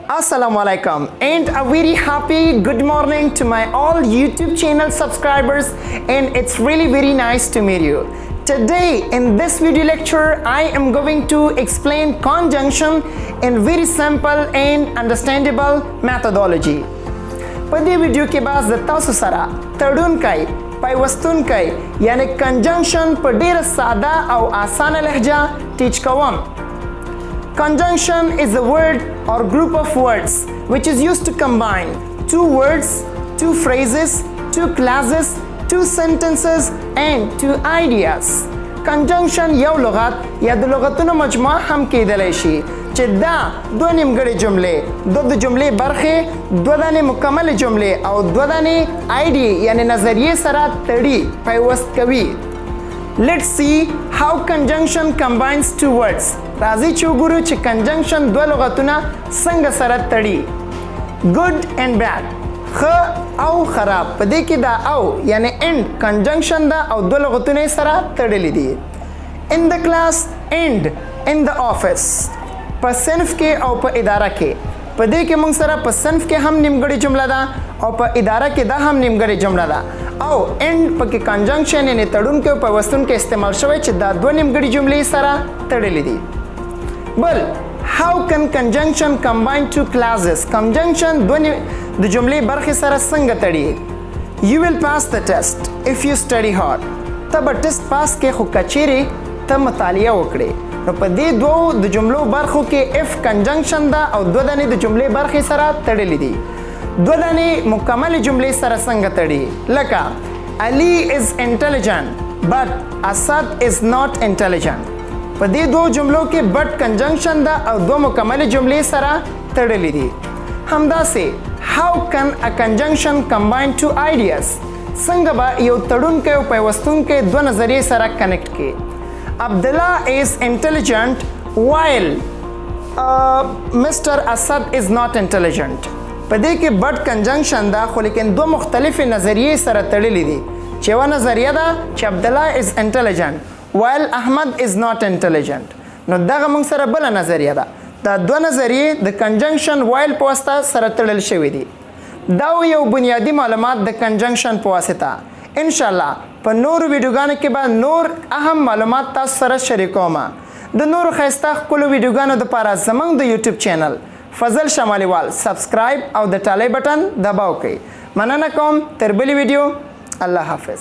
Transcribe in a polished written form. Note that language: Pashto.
Assalamualaikum and a very happy good morning to my all YouTube channel subscribers, and it's really very nice to meet you. Today in this video lecture I am going to explain conjunction in very simple and understandable methodology. په دې ویډیو کې به زه تاسو سره تړونکی پیوستونکی یعنی کنجنکشن په ډیره ساده او اسانه لهجه ټیچ کوم. Conjunction is a word or group of words which is used to combine two words, two phrases, two clauses, two sentences and two ideas. Conjunction یو لغت یا د لغتونو مجموعه هم کېدلی شي چې دا دوه نیمګړې جملې د جملې برخې دوه دانې مکمل جملې او دوه دانې آیډي یعنی نظریې سره تړي پیوست کوي. Let's see how conjunction combines two words. راځي چې وګورو چې conjunction دوه لغتونه څنګه سره تړي. Good and bad. ښه او خراب. په دې کې دا او یعنی end conjunction دا او دوه لغتونه سره تړلي دي. In the class and in the office. په صنف کې او په اداره کې. په دې کې موږ سره په صنف کې هم نیمګړې جمله ده او په اداره کې دا هم نیمګړې جمله ده. او end پکې conjunction یعنی تړونکی او پیوستونکی استعمال شوی چې دا دوه نیمګړې جملې سره تړلې دي. بل how can conjunction combine two clauses? Conjunction دوه د جملې برخې سره څنګه تړي؟ You will pass the test if you study hard. ته به ټیسټ پاس کې خو کچېرې ته مطالعه وکړې. نو په دې دوو د جملو برخو کې if conjunction ده او دوه دانې د جملې برخې سره تړلې دي. دوه دانې مکمل جملې سره څنګه تړي؟ لکه Ali is intelligent but Asad is not intelligent. په دې دوه جملو کې but conjunction ده او دوه مکمل جملې سره تړلې دي. همداسې how can a conjunction combine two ideas? څنګه به یو تړونکی او پیوستونکی دوه نظریې سره کنیکټ کړي؟ Abdullah is intelligent while Mr. Asad is not intelligent. په دې کې but conjunction ده خو لیکن دوه مختلفې نظریې سره تړلې دي چې یوه نظریه ده چې Abdullah is intelligent while Ahmad is not intelligent. نو دغه موږ سره بله نظریه ده. دا دوه نظریې د conjunction while په واسطه سره تړل شوي دي. دا یو بنیادی معلومات د conjunction په واسطه. انشاءالله په نورو ویډیوګانو کې به نور اهم معلومات تاسو سره شریکوم. د نورو ښایسته ښکلو ویډیوګانو دپاره زموږ د یوټیوب چینل فضل شمالیوال سبسکرایب او د ټالی بټن دباو کړئ. مننه کوم تر بلې ویډیو. الله حافظ.